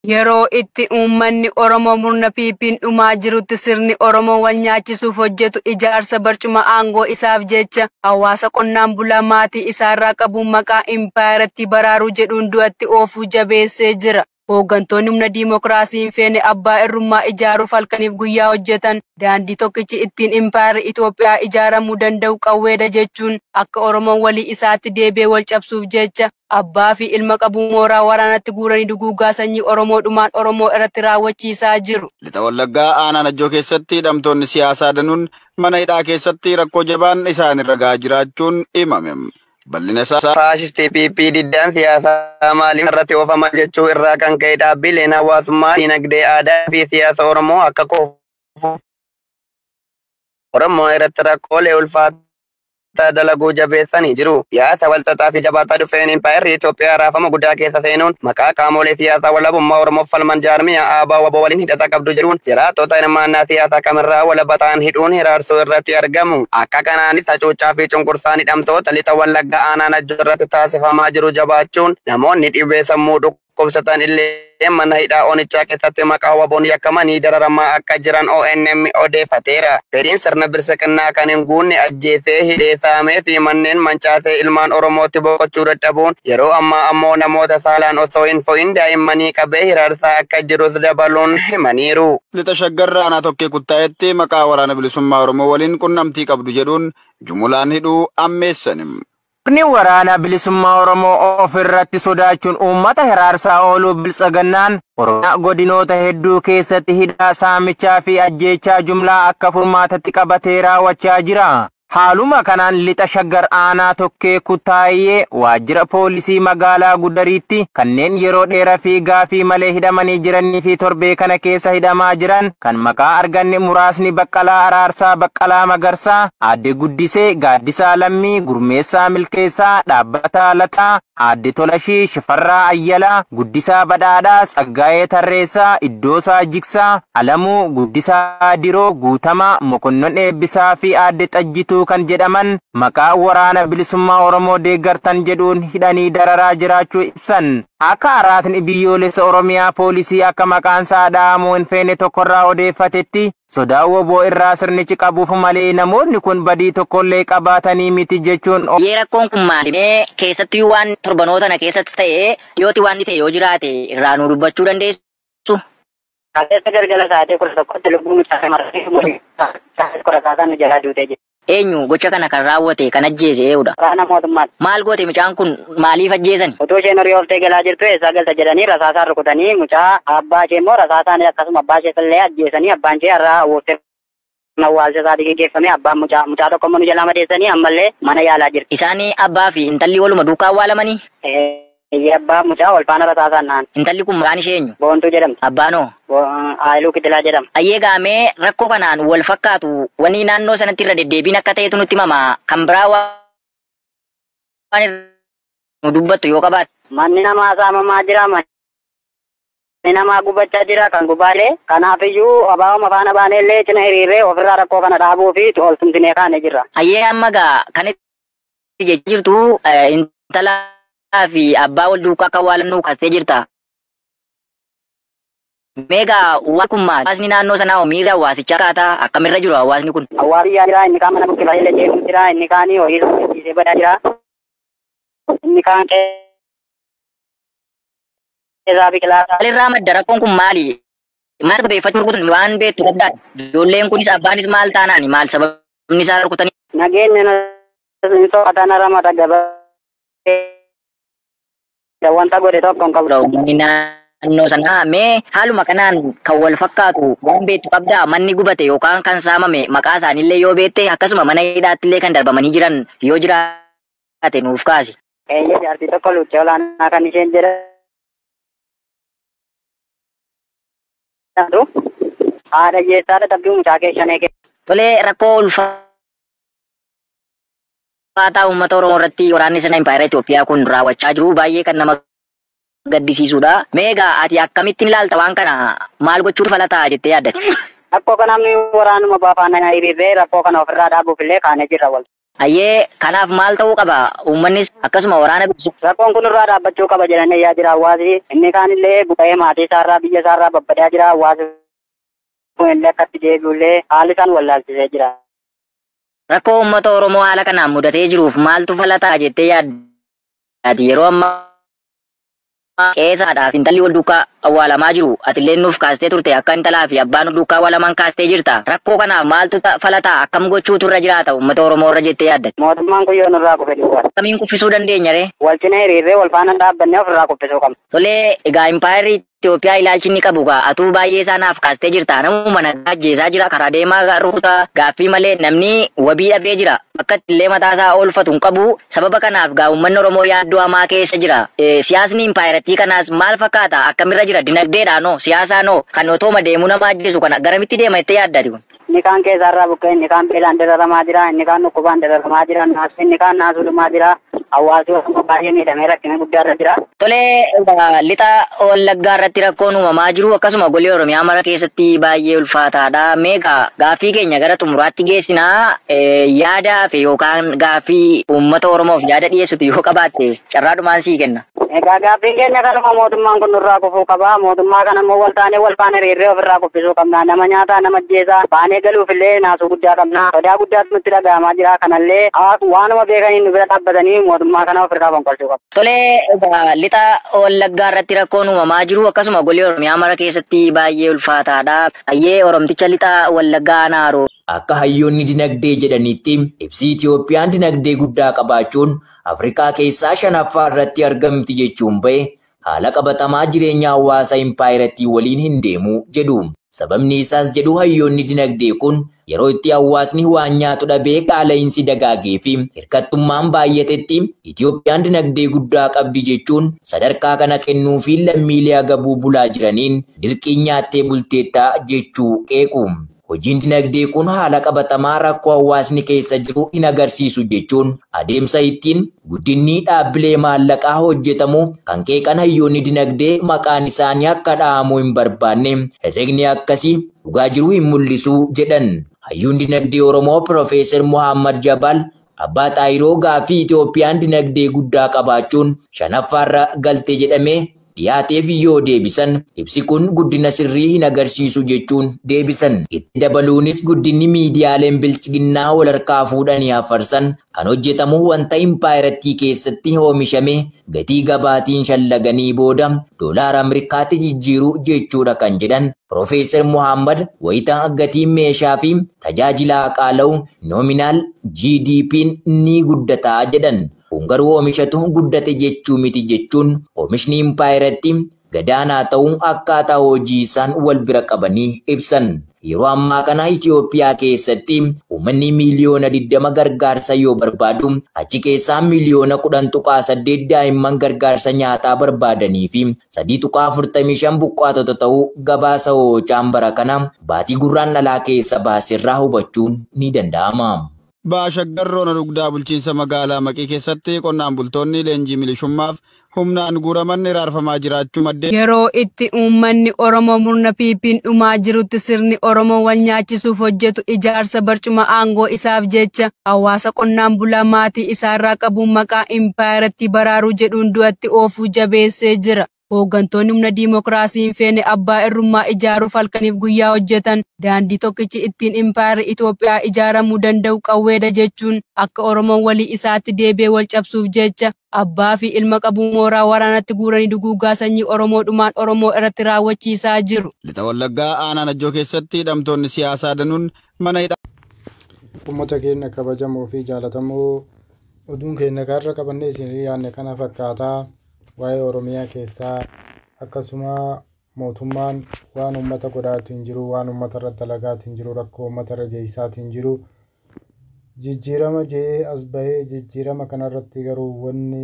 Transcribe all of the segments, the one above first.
Yeroo itti uummanni Oromoo murna piipiin dhumaa jirutti sirni Oromoo wal nyaachisuuf hojjetu ijaarsa barcuma aangoo isaaf jecha hawaasa qonnaan bulaa maatii isaarraa qabuun maqaa impaayaratti baraaruu jedhuun du'atti oofuu jabeessee jira. Hooggantoonni humna diimokiraasii hin feene abbaa irrummaa ijaaruuf halkaniif guyyaa hojjetan daandii tokkichi ittiin impaayarri Itoophiyaa ijaaramuu danda'u qawweedha jechuun akka Oromoon walii isaatti deebi'ee wal cabsuuf jecha abbaa fi ilma qabu mooraa waraanatti guuranii duguugaa sanyii Oromoodhumaan Oromoo irratti raawwachiisaa jiru. Lixa Wallaggaa aanaa Najjoo keessatti hidhamtoonni siyaasaa danuun mana hidhaa keessatti rakkoo jabaan isaanirra gahaa jiraachuun himame. Bal'ina isaa faashistii PP diddaan siyaasaa maaliif irratti oofaman jechuu irraa kan ka'e dhaabbileen hawaasummaa dinagdee aadaa fi siyaasa Oromoo akka koofuuf Oromoo irratti rakkoolee ulfaataa dalaguu jabeessanii jiru. Siyaasa walxaxaa fi jabaataa dhufeen impaayarri Itoophiyaa raafama guddaa keessa seenuun maqaa qaamolee siyaasaa walabummaa Oromoof falman jaarmiyaa ABO WBO waliin hidhata qabdu jedhuun jiraattota hirmaannaa siyaasaa kamirraa walaba ta'an hidhuun hiraarsuu irratti argamu. Akka kanaanis hacuuccaa fi cunqursaan hidhamtoota lixa Wallaggaa aanaa Najjoo irratti taasifamaa jiru jabaachuun namoonni dhibee sammuu dhukkubsatan illee mana hidhaa Onichaa keessatti maqaa WBO'n yakkamanii dararamaa akka jiran ONM odeeffateera. Fedhiin sirna bilisiqinnaa kan hin guunne ajjeesee hidhee saamee fi manneen mancaasee ilmaan Oromootti boqochuu dadhabuun yeroo ammaa ammoo namoota saalaan osoo hin fo'in daa'immanii qabee hiraarsaa akka jirus dabaluun himaniiru. Lixa Shaggar aanaa Tokkee Kuttaa'etti maqaa waraana bilisummaa Oromoo waliin qunnamtii qabdu jedhuun jumulaan hidhuu ammeessani. Ni waraana bilisummaa Oromoo ofirratti sodaachuun uummata hiraarsaa ooluu biltsagannaan Oromiyaa godinoota hedduu keessatti hidhaa saamichaa fi ajjeechaa jumlaa akka furmaatatti qabatee raawwachaa jira. Haaluma kanaan lixa Shaggar aanaa Tokkee Kuttaa'ee waajjira poolisii magaalaa Guddariitti kanneen yeroo dheeraa fi gaafii malee hidhamanii jiranii fi torbee kana keessa hidhamaa jiran kan maqaa arganne muraasni Baqqalaa Araarsaa Baqqalaa Magarsaa, Aadde Guddisee Gaaddisaa Lammii, Gurmeessaa Milkeessaa, Dhaabbataa Lataa, Aadde Tolashii Shifarraa Ayyalaa, Guddisaa Badhaadhaa, Tsaggaayee Tarreessaa, Iddoosaa Jigsaa, Alamuu Guddisaa Diroo, Guutamaa Mokonnon Eebbisaa fi Aadde Xajjituu kan jedhaman maqaa waraana bilisummaa Oromoo deeggartan jedhuun hidhanii dararaa jiraachuu ibsan. Akka araatni biyyoolessa Oromiyaa poolisii akka maqaan isaa dhahamuu hin feene tokkorraa odeeffatetti sodaa WBO irraa sirnichi qabuuf malee namoonni kun badii tokkollee qabaatanii miti jechuun. Rakkoon kun maalimee keessatti waan torbanoota na keessatti ta'ee dhiyooti waan ta'e yoo jiraate irraa nu dubbachuu dandeessu. Kaleessa galgala sa'aatii 11tti lubbuun isaa marfee sa'aatii 10 nu jalaa duutee jira. Eenyu gocha kana kan raawwate kan ajjeese eeudha. Raana mootummaati. Maal goote mucaan kun maaliif ajjeesan? Utuu isheen horii ooftee galaa jirtu eessaa galta jedhanii rasaasaan rukutanii mucaa abbaa ishee immoo rasaasaan akkasuma abbaa ishee illee ajjeesanii abbaan ishee irraa awwooftee awwaalcha isaatii geggeeffame abbaan mucaa tokko immoo nu jalaa madeessanii ammallee mana yaalaa jirti. Isaanii abbaa fi intalli waluma duukaa awwaalamanii? Abbaa mucaa wal faana rasaasaan naan. Intalli kun maqaan ishee eenyu? Boontuu jedhamti. Abbaanoo? Aayiluu Kitilaa jedhama. Ayyee gaamee rakkoo kanaan wal fakkaatu wanni naannoo sanatti irra deddeebiin akka ta'etu nutti himama. Kan biraa waan nu dubbattu yoo qabaate. Manni namaa saamamaa jira. Manni namaa gubachaa jira kan gubaalee. Kanaafiyyuu abaa'uma faana baanee illee cina hiriirree ofirraa rakkoo kana dhaabuu fi ol tumsinee kaanee jirra. Ayyee amma gaa kan itti jechaa jirtu intala fi abbaa wal duukaa akka awwaalamnu kaastee jirta. Meegaa waan kun maali? Hawaasni naannoo sanaa oo miira hawaasichaa akkaataa akkamirra jiru hawaasni kun? Hawaasni jira inni kaan mana bukkee baay'ee jechuun jira inni kaanii horii laftiisee badaa jira. Inni kaan keessaa biqilaa. Maalirraa madda rakkoon kun maali? Maal beeffachuu rukutan waan beektu qabdaadha. Ijoolleen kunis abbaanis maal taanaan maal sababni isaa rukutanii? Nageenya soqataan ramata gabaa. Wanta godhe tokko hin qabu. Naannoo sanaa mee haaluma kanaan kan wal fakkaatu waan beektu qabdaa manni gubate yookaan kan saamame maqaa isaaniillee yoo beekte akkasuma mana hidhaattillee kan darbamanii jiran yoo jiraate nuuf kaasi. Jaartii tokko luuccee olaanaa kan isheen jedhamtu haadha hiyyeessaadha tabbii mucaa keessanee keessa. Tolee rakkoo ulfaataa uummata Oromoo irratti waraanni sirna impaayera Itoophiyaa kun raawwachaa jiru baay'ee kan nama gaddisiisudha. Meegaa ati akkamittiin ilaalta waan kana maal gochuuf falataa jettee yaaddatte? Rakkoo kana namni waraanuma baafaan hiriirree rakkoo kana ofirraa dhaabuuf illee kaanee jirra wal. Ayyee kanaaf maal ta'uu qaba uummannis akkasuma waraana bisu. Rakkoon kun irraa dhaabbachuu qaba jedhanii yaa jira hawaasi. Inni kaanillee bu'ee maatii isaarraa biyya isaarraa babbadaa jira hawaasi. Kun illee akkatti deebi'ullee haalli isaan wallaalchisee jira. Rakkoo uummata Oromoo haala kanaan mudatee jiruuf maaltu falataa jettee yaadda? Yeroo ammaa keessaadhaaf intalli wal duukaa awwaalamaa jiru. Atillee nuuf kaastee turte akka intalaa fi abbaan duukaa awwaalaman kaastee jirta. Rakkoo kanaaf maaltu falataa? Akkam gochuutu irra jiraata uummata Oromoo irra jettee yaadda? Mootummaan kun yoo nurraa kufe duwwaadha. Akkamiin kuffisuu dandeenya ree? Wal cina hiriirree wal faana dhaabbannee ofirraa kuffisuu qabna. Tolee, egaa impaayirri Itoophiyaa ilaalchi inni qabu atuu baay'ee isaanaaf kaastee jirta. Namuma nagaa ajjeesaa jira. Karaa deemaa rukutaa gaaffii malee namni wabii dhabee jira. Akka illee mataasaa oolfatu hin qabu. Sababa kanaaf gaa uummanni Oromoo yaaddoo hamaa keessa jira. Siyaasni impaayiratii kanaas maal fakkaata? Akkamirra jira? Dinagdeedhaanoo? Siyaasaanoo? Kan otooma deemuu nama ajjeesu kana garamitti deema jettee yaadda? Inni kaan keessaarraa buqqee, inni kaan beelaan dararamaa jira, inni kaan dhukkubaan dararamaa jira, inni kaan naasuudhumaa jira. Hawaasi Oromoo baay'ee miidhamee rakkina guddaarra jira. Tolee, lixa Wallaggaa irratti rakkoon uumamaa jiru akkasuma golee Oromiyaa mara keessatti baay'ee ulfaataadha. Meeqa gaaffii keenya gara xumuraatti geessinaa yaada fi yookaan gaaffii uummata Oromoof yaada dhiyeessitu yoo qabaatte carraadhumaan sii kenna. Egaa gaaffiin keenya kanuma mootummaan kun nurraa kufuu qaba. Mootummaa kana immoo wal faana hiriirree ofirraa kuffisuu qabna. Nama nyaataa, nama ajjeesaa baanee galuufillee naasuu guddaa qabna. Sodaa guddaatu nutti dhaga'amaa jira. Kanallee waanuma beekanii nu bira dhaabbatanii mootummaa kana ofirraa fonqolchuu qabu. Tolee, egaa lixa Wallaggaa irratti rakkoon uumamaa jiru akkasuma golee Oromiyaa mara keessatti baay'ee ulfaataadha. Ayyee Oromticha lixa Wallaggaa naaroo. Akka hayyoonni dinagdee jedhanitti ibsi Itoophiyaan dinagdee guddaa qabaachuun Afrikaa keessaa shanaffaa irratti argamti jechuun bahe haala qabatamaa jireenya hawaasa impaayiratii waliin hin deemu jedhu. Sababni isaas jedhu hayyoonni dinagdee kun yeroo itti hawaasni waan nyaatu dhabee qaala'insi dagaagee fi hirkattummaan baay'atetti Itoophiyaan dinagdee guddaa qabdi jechuun sadarkaa kana kennuu fi lammiilee agabuu bulaa jiraniin dirqiin nyaattee bulteetta jechuu qeequ. Hojiin dinagdee kun haala qabatamaa rakkoo hawaasni keessa jiru hin agarsiisu jechuun adeemsa ittiin guddinni dhaabbilee maallaqaa hojjetamu kan qeeqan hayyoonni dinagdee maqaan isaanii akka dha'amuu hin barbaanne herregni akkasii dhugaa jiru hin mul'isu jedhan. Hayyuun dinagdee Oromoo Profeesar Muhammad Jabal abbaa xaayiroo gaaffii Itoophiyaan dinagdee guddaa qabaachuun shanaffaarra galte jedhamee dhiyaateef yoo deebisan ibsi kun guddina sirrii hin agarsiisu jechuun deebisan. Itti dabaluunis guddinni miidiyaaleen bilchiginnaa wal harkaa fuudhanii afarsan kan hojjetamu wanta impaayiratii keessatti oomishame gatii gabaatiin shallaganii booda doolaara Ameerikaatti jijjiiru jechuudha kan jedhan Profeesar Muhammad wayita gatiin meeshaa fi tajaajilaa qaala'u noominaal GDP'n ni guddataa jedhan. Kun garuu oomishatu guddate jechuu miti jechuun oomishni impaayiratii gadaanaa ta'uu akkaataa hojii isaan wal bira qabanii ibsan. Yeroo ammaa kana Itoophiyaa keessatti uummanni miliyoona 20 gargaarsa yoo barbaadu achi keessaa miliyoona 10.8 daa'imman gargaarsa nyaataa barbaadanii fi 3.45 buqqaatota ta'uu gabaasa hoocaan bara kana baatii gurraandhalaa keessa baaserraa hubachuun ni danda'ama. Baashaggarroon dugdaa bulchiinsa magaalaa Maqii keessatti qonnaan bultoonni leenjii milishummaaf humnaan guuraman iraarfamaa jiraachuu maddeen. Yeroo itti uummanni Oromoo murna piipiin dhumaa jirutti sirni Oromoo wal nyaachisuuf hojjetu ijaarsa barcuma aangoo isaaf jecha hawaasa qonnaan bulaa maatii isaarraa qabuun maqaa impaayiratii baraaruu jedhuun du'atti oofuu jabeessee jira. Hooggantoonni humna diimokiraasii hin feene abbaa irrummaa ijaaruuf halkaniif guyyaa hojjetan daandii tokkichi ittiin impaayirri Itoophiyaa ijaaramuu danda'u qawweedha jechuun akka Oromoon walii isaatti deebi'ee wal cabsuuf jecha abbaa fi ilma qabuu mooraa waraanatti guuranii duguugaa sanyii Oromoodhumaan Oromoo irratti raawwachiisaa jiru. Lixa Wallaggaa aanaa Najjoo keessatti hidhamtoonni siyaasaa danuun mana hidhaa. Uummata keenya kabajamoo fi jaalatamoo oduun keenya gaarra qabannee isin yaadne kana fakkaataa. Waa'ee Oromiyaa keessaa akkasuma mootummaan waan uummata godhaatiin jiru waan uummata irratti dalagaatiin jiru rakkoo uummata irra geessaatiin jiru jijjiirama jee as bahee jijjiirama kanarratti garuu wanni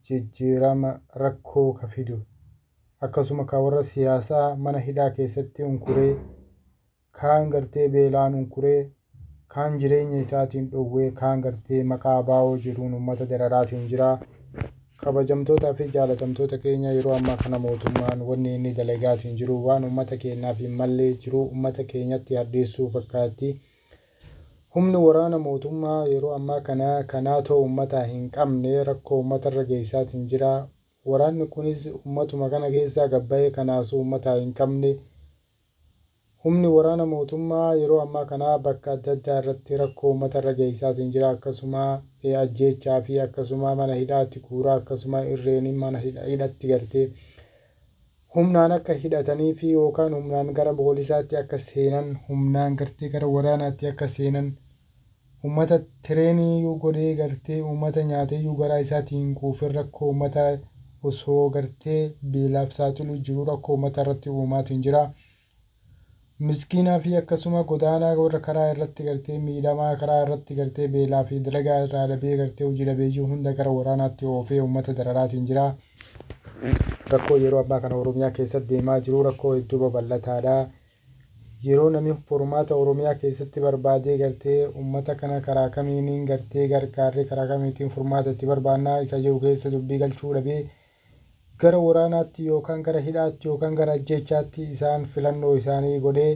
jijjiirama rakkoo ka fidu akkasuma ka warra siyaasaa mana hidhaa keessatti unkuree kaan gartee beelaan unkuree kaan jireenya isaatiin dhowwee kaan gartee maqaa baa'oo jiruun uummata dararaatiin jira. Kabajamtootaa fi jaalatamtoota keenya yeroo ammaa kana mootummaan wanni inni dalagaatiin jiru waan uummata keenyaaf hin mallee jiru uummata keenyatti addeessuu fakkaatti humni waraana mootummaa yeroo ammaa kanaa ta'u uummata hin qabne rakkoo uummatarra geessaatiin jira. Waraanni kunis uummatuma kana keessaa gabba'ee kanaasuu uummata hin qabne. Humni waraana mootummaa yeroo ammaa kanaa bakka adda addaa irratti rakkoo uummatarra geessaatiin jira. Akkasuma ajjeechaa fi akkasuma mana hidhaatti guuraa akkasuma irreeniin mana hidhatti galtee humnaan akka hidhatanii fi yookaan humnaan gara poolisaatti akka seenan humnaan gartee gara waraanaatti akka seenan uummata tireenii godhee gartee uummata nyaateeyyuu garaa isaatiin quufin rakkoo uummata osoo gartee beelaaf saaxiluu jiru rakkoo uummata irratti uumaatiin jira. Miskiinaa fi akkasuma godaanaa warra karaa irratti gartee miidhamaa karaa irratti gartee beelaa fi dalagaa irraa dhabee gartee hojii dhabeeyyuu hunda gara waraanaatti oofee uummata dararaatiin jira. Rakkoo yeroo ammaa kana Oromiyaa keessatti deemaa jiru rakkoo hedduu babal'ataadha. Yeroo namni furmaata Oromiyaa keessatti barbaadee gartee uummata kana karaa kamiiniin gartee gargaarree karaa kamiitiin furmaata itti barbaannaa isa jiru keessa dubbii galchuu dhabee gara waraanaatti yookaan gara hidhaatti yookaan gara ajjeechaatti isaan filannoo isaanii godhee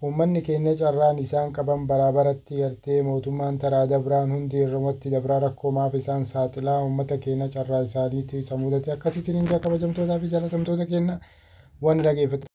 uummanni keenya carraan isaan qaban baraabaratti gartee mootummaan taraa dabraan hundi irrumatti dabraa rakkoo maaf isaan saaxilaa uummata keenya carraa isaaniitti isa mudate akkasii isiniin kabajamtootaa fi jaalatamtoota keenya waan dhageeffatan.